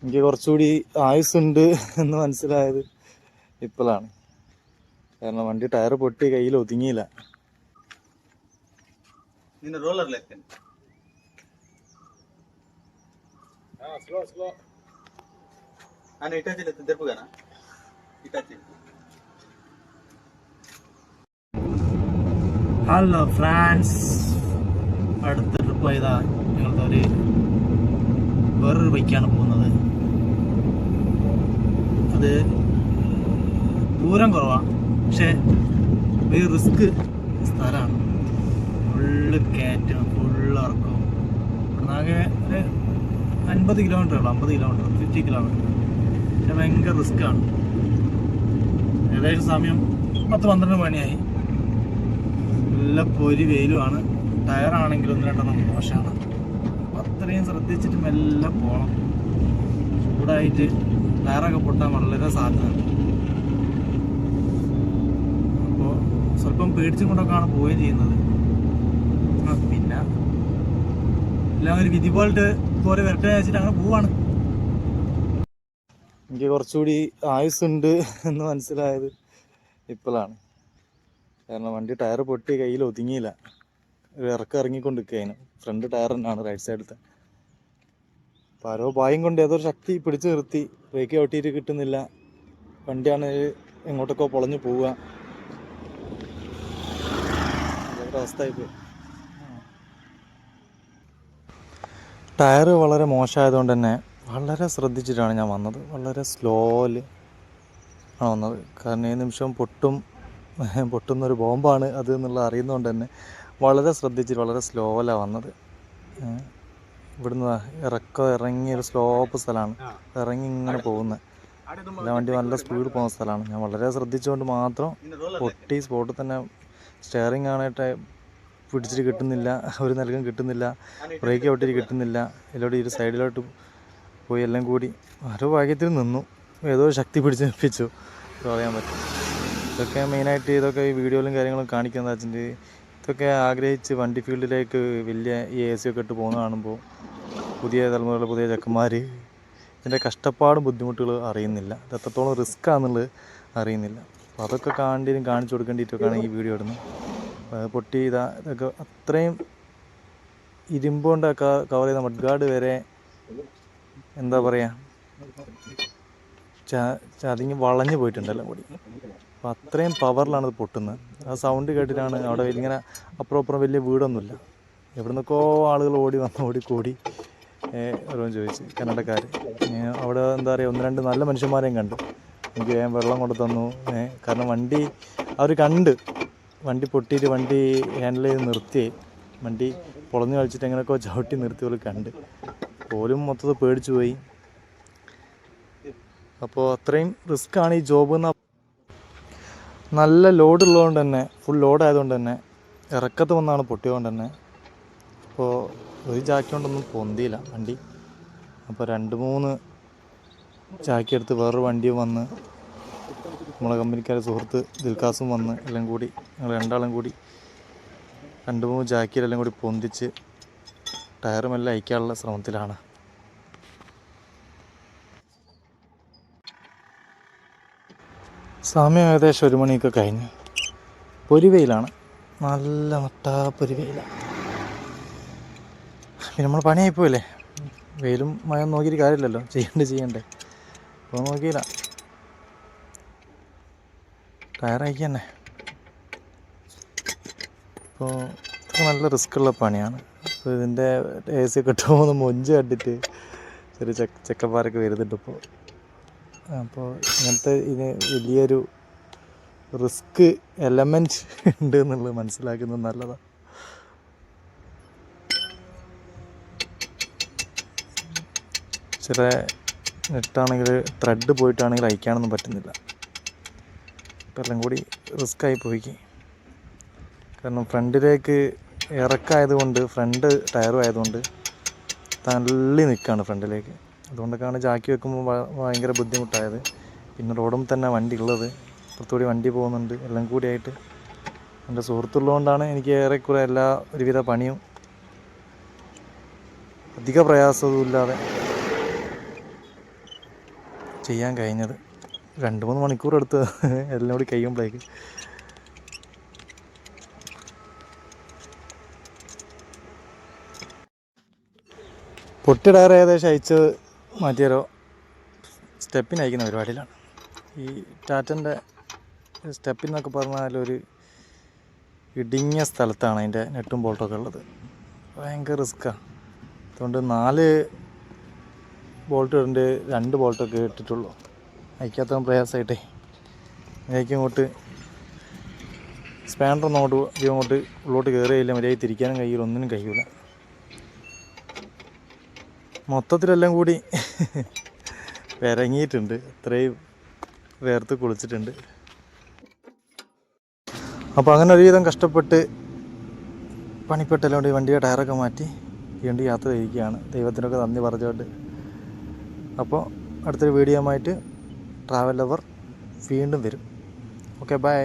എനിക്ക് കുറച്ചുകൂടി ആയുസ്സുണ്ട് എന്ന് മനസ്സിലായത് ഇപ്പോഴാണ്. കാരണം വണ്ടി ടയർ പൊട്ടി കയ്യിൽ ഒതുങ്ങിയില്ല. ഹലോ ഫ്രാൻസ്, അടുത്ത ട്രിപ്പ് പോയതാ. ഞങ്ങളുടെ വേറൊരു ബൈക്കാണ് പോകുന്നത്. അത് ദൂരം കുറവാണ്, പക്ഷെ ഒരു റിസ്ക് സ്ഥലമാണ്. ഫുള്ള് കയറ്റം, ഫുള്ള് ഇറക്കവും. ഇവിടുന്നാകെ ഒരു 50 കിലോമീറ്റർ ഉള്ളു, 50 കിലോമീറ്റർ, 50 കിലോമീറ്റർ. പക്ഷെ ഭയങ്കര റിസ്ക്കാണ്. ഏകദേശം സമയം 10-12 മണിയായി. നല്ല പൊരി വെയിലുമാണ്. ടയറാണെങ്കിൽ 1-2 മോശമാണ്. അത്രയും ശ്രദ്ധിച്ചിട്ട് മെല്ലെ പോകണം. ചൂടായിട്ട് ടയറൊക്കെ പൊട്ടാൻ വളരെ സാധ്യതയുണ്ട്. അപ്പോൾ സ്വല്പം പേടിച്ചും കൊണ്ടൊക്കെയാണ് പോവുകയും ചെയ്യുന്നത്. പിന്നെ എല്ലാം ഒരു വിധി പോലത്തെ പോലെ വരട്ടെ വെച്ചിട്ട് അങ്ങനെ പോവാണ്. എനിക്ക് കുറച്ചുകൂടി ആയുസ്സുണ്ട് എന്ന് മനസ്സിലായത് ഇപ്പോഴാണ്. കാരണം വണ്ടി ടയർ പൊട്ടി കയ്യിൽ ഒതുങ്ങിയില്ല. ഇറങ്ങിക്കൊണ്ടിരിക്കുകയാണ്. ഫ്രണ്ട് ടയർ തന്നെയാണ് റൈറ്റ് സൈഡിലത്തെ. അപ്പോൾ ആരോ ഭാഗ്യം കൊണ്ട് ഏതൊരു ശക്തി പിടിച്ചു നിർത്തി. ബ്രേക്ക് ചവിട്ടിയിട്ട് കിട്ടുന്നില്ല. വണ്ടിയാണ് എങ്ങോട്ടൊക്കെ പൊളഞ്ഞു പോവുക. അവസ്ഥയായിപ്പോയി. ടയർ വളരെ മോശമായതുകൊണ്ട് തന്നെ വളരെ ശ്രദ്ധിച്ചിട്ടാണ് ഞാൻ വന്നത്. വളരെ സ്ലോയിൽ ആണ് വന്നത്. കാരണം ഈ നിമിഷം പൊട്ടുന്നൊരു ബോംബാണ് അത് എന്നുള്ള അറിയുന്നതുകൊണ്ട് തന്നെ വളരെ ശ്രദ്ധിച്ചിട്ട് വളരെ സ്ലോയിലാണ് വന്നത്. ഇവിടുന്ന് ഇറങ്ങിയൊരു സ്ലോപ്പ് സ്ഥലമാണ്. ഇറങ്ങി ഇങ്ങനെ പോകുന്നത്. എല്ലാ വണ്ടി നല്ല സ്പീഡ് പോകുന്ന സ്ഥലമാണ്. ഞാൻ വളരെ ശ്രദ്ധിച്ചുകൊണ്ട് മാത്രം പൊട്ടി. സ്പോട്ടിൽ തന്നെ സ്റ്റെയറിംഗ് ആണായിട്ട് പിടിച്ചിട്ട് കിട്ടുന്നില്ല, ഒരു നിലക്കും കിട്ടുന്നില്ല. ബ്രേക്ക് ചവിട്ടിയിട്ട് കിട്ടുന്നില്ല. ഇതിലൂടെ ഒരു സൈഡിലോട്ട് പോയി. എല്ലാം കൂടി ഓരോ ഭാഗ്യത്തിൽ നിന്നു. ഏതോ ശക്തി പിടിച്ച് നിൽപ്പിച്ചു പറയാൻ പറ്റും. ഇതൊക്കെ മെയിനായിട്ട് ഇതൊക്കെ ഈ വീഡിയോയിലും കാര്യങ്ങളും കാണിക്കുന്നത് വെച്ചിട്ട് ഇതൊക്കെ ആഗ്രഹിച്ച് വണ്ടി ഫീൽഡിലേക്ക് വലിയ ഈ AC ഒക്കെ ഇട്ട് പോകുന്ന കാണുമ്പോൾ പുതിയ തലമുറയിലെ പുതിയ ചെക്കന്മാർ ഇതിൻ്റെ കഷ്ടപ്പാടും ബുദ്ധിമുട്ടുകളും അറിയുന്നില്ല. ഇത് എത്രത്തോളം റിസ്ക് ആണെന്നുള്ളത് അറിയുന്നില്ല. അപ്പോൾ അതൊക്കെ കാണിച്ചു കൊടുക്കേണ്ടിയിട്ടൊക്കെയാണ് ഈ വീഡിയോ ഇടുന്നത്. പൊട്ടി ഇതൊക്കെ അത്രയും ഇരുമ്പുകൊണ്ട് കവർ ചെയ്ത മഡ്ഗാർഡ് വരെ എന്താ പറയുക ചതിങ്ങി വളഞ്ഞു പോയിട്ടുണ്ടല്ലോ കൂടി. അപ്പോൾ അത്രയും പവറിലാണ് ഇത് പൊട്ടുന്നത്. ആ സൗണ്ട് കേട്ടിട്ടാണ് അവിടെ ഇങ്ങനെ അപ്പുറം വലിയ വീടൊന്നുമില്ല. എവിടെ നിന്നൊക്കെ ആളുകൾ ഓടിക്കൂടി ഓരോന്ന് ചോദിച്ച് കന്നഡക്കാർ. അവിടെ എന്താ പറയുക, 1-2 നല്ല മനുഷ്യന്മാരെയും കണ്ടു. എനിക്ക് വേഗം വെള്ളം കൊണ്ട് തന്നു. കാരണം വണ്ടി അവർ കണ്ട് വണ്ടി പൊട്ടിയിട്ട് വണ്ടി ഹാൻഡിൽ ചെയ്ത് നിർത്തി. വണ്ടി പൊളഞ്ഞു കളിച്ചിട്ട് എങ്ങനെയൊക്കെ ചവിട്ടി നിർത്തി പോലും കണ്ട്. പോലും മൊത്തത്തിൽ പേടിച്ചു പോയി. അപ്പോൾ അത്രയും റിസ്ക്കാണ് ഈ ജോബ് എന്ന്. നല്ല ലോഡ് ഉള്ളതുകൊണ്ട് തന്നെ, ഫുൾ ലോഡ് ആയതുകൊണ്ട് തന്നെ, ഇറക്കത്ത് വന്നാണ് പൊട്ടിയതുകൊണ്ട് തന്നെ അപ്പോൾ ഒരു ചാക്കി കൊണ്ടൊന്നും പൊന്തിയില്ല വണ്ടി. അപ്പോൾ 2-3 ചാക്കി എടുത്ത് വേറൊരു വണ്ടിയും വന്ന്, നമ്മളെ കമ്പനിക്കാരെ സുഹൃത്ത് ദിൽക്കാസും വന്ന് എല്ലാം കൂടി ഞങ്ങൾ 2 കൂടി 2-3 ചാക്കിയിലെല്ലാം കൂടി പൊന്തിച്ച് ടയറുമെല്ലാം അയക്കാനുള്ള ശ്രമത്തിലാണ്. സമയം ഏകദേശം 1 മണിയൊക്കെ കഴിഞ്ഞ്. പൊരിവെയിലാണ്, നല്ല പൊരിവെയിലാണ്. പിന്നെ നമ്മൾ പണിയായിപ്പോയില്ലേ. വെയിലും മഴ നോക്കിയിട്ട് കാര്യമില്ലല്ലോ, ചെയ്യണ്ടേ. അപ്പോൾ നോക്കിയില്ല, ടയർ അയക്കുക തന്നെ. അപ്പോൾ നല്ല റിസ്ക്കുള്ള പണിയാണ്. അപ്പോൾ ഇതിൻ്റെ AC ഒക്കെ ഇട്ട് പോകുന്ന മൊഞ്ച് കണ്ടിട്ട് ചെറിയ ചെക്കന്മാരൊക്കെ വരുന്നുണ്ട് ഇപ്പോൾ. അപ്പോൾ ഇങ്ങനത്തെ ഇതിന് വലിയൊരു റിസ്ക് എലമെൻറ്റ് ഉണ്ട് എന്നുള്ളത് മനസ്സിലാക്കുന്നത് നല്ലതാണ്. ചില നെറ്റാണെങ്കിൽ ത്രെഡ് പോയിട്ടാണെങ്കിൽ അയക്കാനൊന്നും പറ്റുന്നില്ല. അപ്പോൾ എല്ലാം കൂടി റിസ്ക്കായി പോയി. കാരണം ഫ്രണ്ടിലേക്ക് ഇറക്കമായതുകൊണ്ട്, ഫ്രണ്ട് ടയറും ആയതുകൊണ്ട് തള്ളി നിൽക്കുകയാണ് ഫ്രണ്ടിലേക്ക്. അതുകൊണ്ടൊക്കെയാണ് ചാക്കി വെക്കുമ്പോൾ ഭയങ്കര ബുദ്ധിമുട്ടായത്. പിന്നെ റോഡും തന്നെ വണ്ടി ഉള്ളത്, പുറത്തുകൂടി വണ്ടി പോകുന്നുണ്ട്. എല്ലാം കൂടിയായിട്ട് എൻ്റെ സുഹൃത്തുള്ളതുകൊണ്ടാണ് എനിക്ക് ഏറെക്കുറെ ഒരുവിധ പണിയും അധിക പ്രയാസവും ഇല്ലാതെ ചെയ്യാൻ കഴിഞ്ഞത്. 2-3 മണിക്കൂർ എടുത്ത് എല്ലാം കൂടി കഴിയുമ്പോഴേക്ക്. പൊട്ടി ടയർ ഏകദേശം അയച്ച് മാറ്റിയാലോ സ്റ്റെപ്പിന് അയക്കുന്ന പരിപാടിയിലാണ്. ഈ ടാറ്റൻ്റെ സ്റ്റെപ്പിന്നൊക്കെ പറഞ്ഞാൽ ഒരു ഇടുങ്ങിയ സ്ഥലത്താണ് അതിൻ്റെ നെട്ടും ബോൾട്ടൊക്കെ ഉള്ളത്. ഭയങ്കര റിസ്ക്കാണ്. അതുകൊണ്ട് 4 ബോൾട്ട് ഇടേണ്ട 2 ബോൾട്ടൊക്കെ ഇട്ടിട്ടുള്ളൂ. അയക്കാത്ത പ്രയാസമായിട്ടേ അതിലേക്ക് ഇങ്ങോട്ട് സ്പാനറൊന്നും അങ്ങോട്ട് ഉള്ളോട്ട് കയറിയില്ല. മര്യാദ തിരിക്കാനും കഴിയില്ല, ഒന്നിനും കഴിയില്ല. മൊത്തത്തിലെല്ലാം കൂടി വിരങ്ങിയിട്ടുണ്ട്. അത്രയും വേർത്ത് കുളിച്ചിട്ടുണ്ട്. അപ്പോൾ അങ്ങനെ ഒരുവിധം കഷ്ടപ്പെട്ട് പണിപ്പെട്ടെല്ലാം കൂടി വണ്ടിയുടെ ടയറൊക്കെ മാറ്റി വീണ്ടും യാത്ര തിരിക്കുകയാണ്. ദൈവത്തിനൊക്കെ നന്ദി പറഞ്ഞുകൊണ്ട്. അപ്പോൾ അടുത്തൊരു വീഡിയോ ആയിട്ട് ട്രാവൽ ലവർ വീണ്ടും വരും. Okay, by.